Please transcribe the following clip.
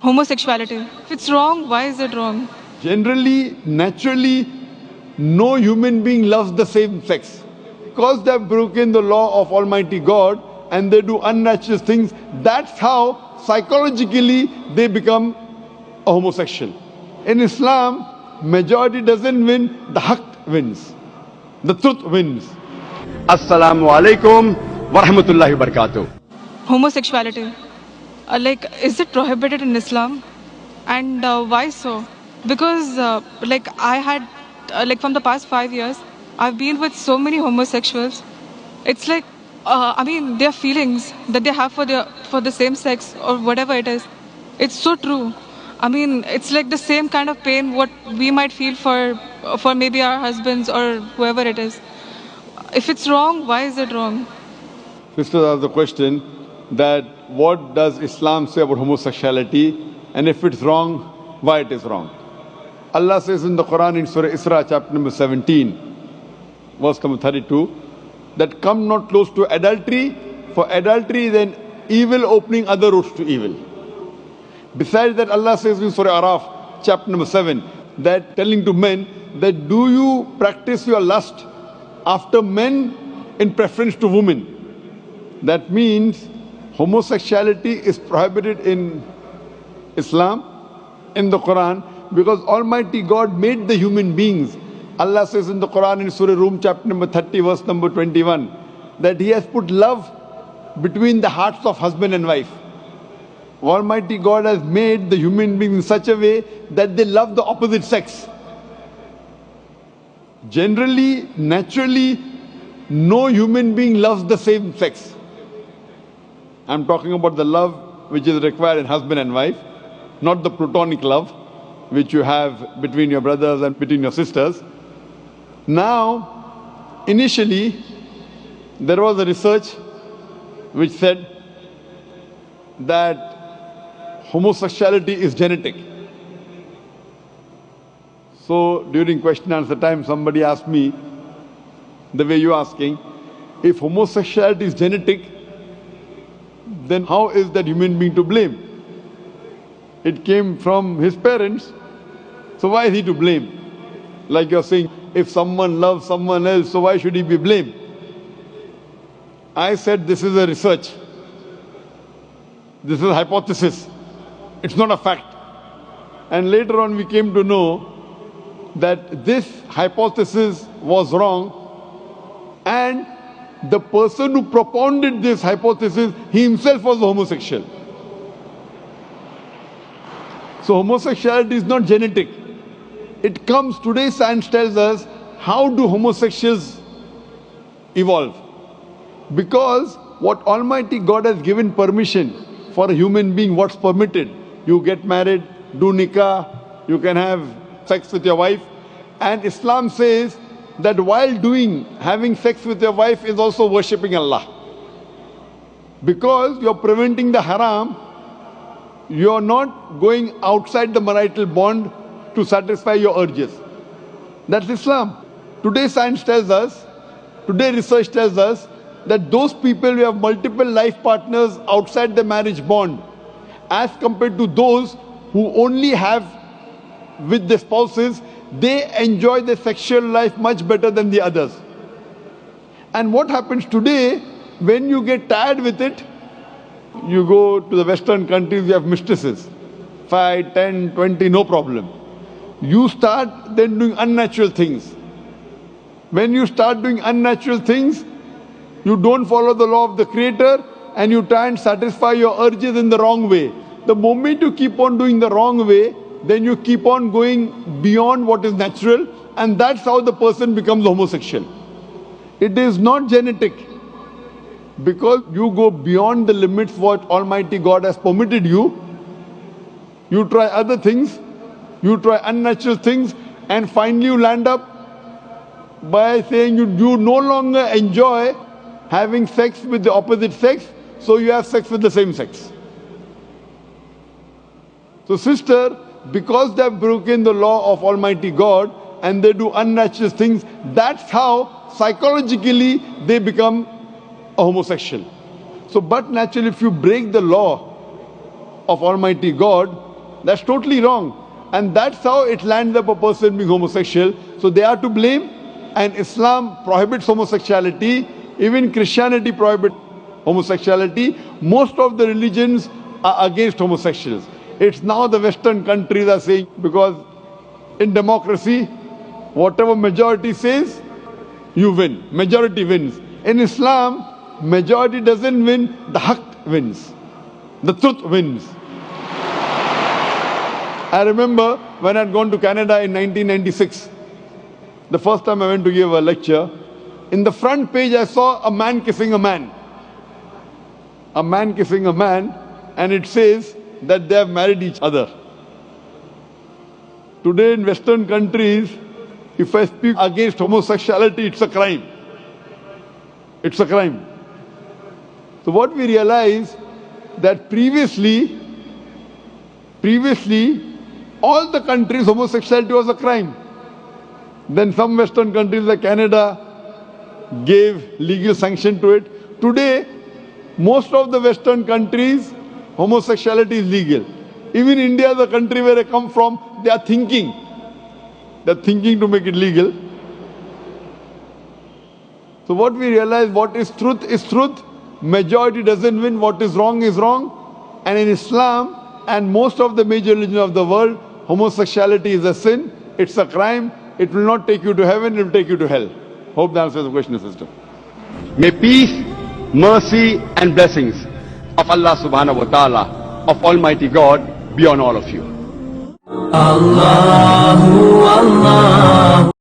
Homosexuality. If it's wrong, why is it wrong? Generally, naturally, no human being loves the same sex. Because they have broken the law of Almighty God and they do unnatural things, that's how psychologically they become a homosexual. In Islam, majority doesn't win, the haqq wins. The truth wins. Assalamu alaikum wa rahmatullahi wa barakatuh. Homosexuality. Is it prohibited in Islam? And why so? Because, I had, from the past 5 years, I've been with so many homosexuals. It's their feelings that they have for the same sex or whatever it is. It's so true. It's like the same kind of pain what we might feel for maybe our husbands or whoever it is. If it's wrong, why is it wrong? Sisters asked the question that what does Islam say about homosexuality, and if it's wrong, why it is wrong. Allah says in the Quran in Surah Isra chapter number 17, verse number 32, that come not close to adultery, for adultery is an evil opening other roads to evil. Besides that, Allah says in Surah Araf chapter number 7, that telling to men that do you practice your lust after men in preference to women. That means homosexuality is prohibited in Islam, in the Quran, because Almighty God made the human beings. Allah says in the Quran in Surah Rum chapter number 30 verse number 21 that He has put love between the hearts of husband and wife. Almighty God has made the human beings in such a way that they love the opposite sex. Generally, naturally, no human being loves the same sex. I'm talking about the love which is required in husband and wife, not the platonic love which you have between your brothers and between your sisters. Now, initially, there was a research which said that homosexuality is genetic. So during question and answer time, somebody asked me, the way you're asking, if homosexuality is genetic, then how is that human being to blame? It came from his parents, so why is he to blame? Like you're saying, if someone loves someone else, so why should he be blamed? I said this is a research. This is a hypothesis. It's not a fact. And later on we came to know that this hypothesis was wrong, and the person who propounded this hypothesis, he himself was a homosexual. So homosexuality is not genetic. It comes, today science tells us, how do homosexuals evolve? Because what Almighty God has given permission for a human being, what's permitted. You get married, do nikah, you can have sex with your wife. And Islam says that while having sex with your wife is also worshipping Allah. Because you're preventing the haram, you're not going outside the marital bond to satisfy your urges. That's Islam. Today science tells us, today research tells us that those people who have multiple life partners outside the marriage bond, as compared to those who only have with the spouses, they enjoy their sexual life much better than the others. And what happens today, when you get tired with it, you go to the Western countries, you have mistresses, 5, 10, 20, no problem. You start then doing unnatural things. When you start doing unnatural things, you don't follow the law of the Creator and you try and satisfy your urges in the wrong way. The moment you keep on doing the wrong way, then you keep on going beyond what is natural, and that's how the person becomes homosexual. It is not genetic. Because you go beyond the limits what Almighty God has permitted you, you try other things, you try unnatural things, and finally you land up by saying you no longer enjoy having sex with the opposite sex, so you have sex with the same sex. So sister, because they have broken the law of Almighty God and they do unnatural things, that's how psychologically they become a homosexual. So but naturally if you break the law of Almighty God, That's totally wrong. And that's how it lands up a person being homosexual. So they are to blame. And Islam prohibits homosexuality. Even Christianity prohibits homosexuality. Most of the religions are against homosexuals. It's now the Western countries are saying, because in democracy, whatever majority says, you win. Majority wins. In Islam, majority doesn't win, the haqq wins. The truth wins. I remember when I'd gone to Canada in 1996, the first time I went to give a lecture, in the front page I saw a man kissing a man. A man kissing a man, and it says that they have married each other. Today in Western countries, if I speak against homosexuality, it's a crime. It's a crime. So what we realize that previously, all the countries, homosexuality was a crime. Then some Western countries like Canada gave legal sanction to it. Today, most of the Western countries, homosexuality is legal. Even India, the country where I come from, they are thinking to make it legal. So what we realize, what is truth. Majority doesn't win. What is wrong is wrong. And in Islam and most of the major religions of the world, homosexuality is a sin. It's a crime. It will not take you to heaven. It will take you to hell. Hope that answers the question, sister. May peace, mercy and blessings of Allah subhanahu wa ta'ala, of Almighty God, be on all of you. Allahu Allah.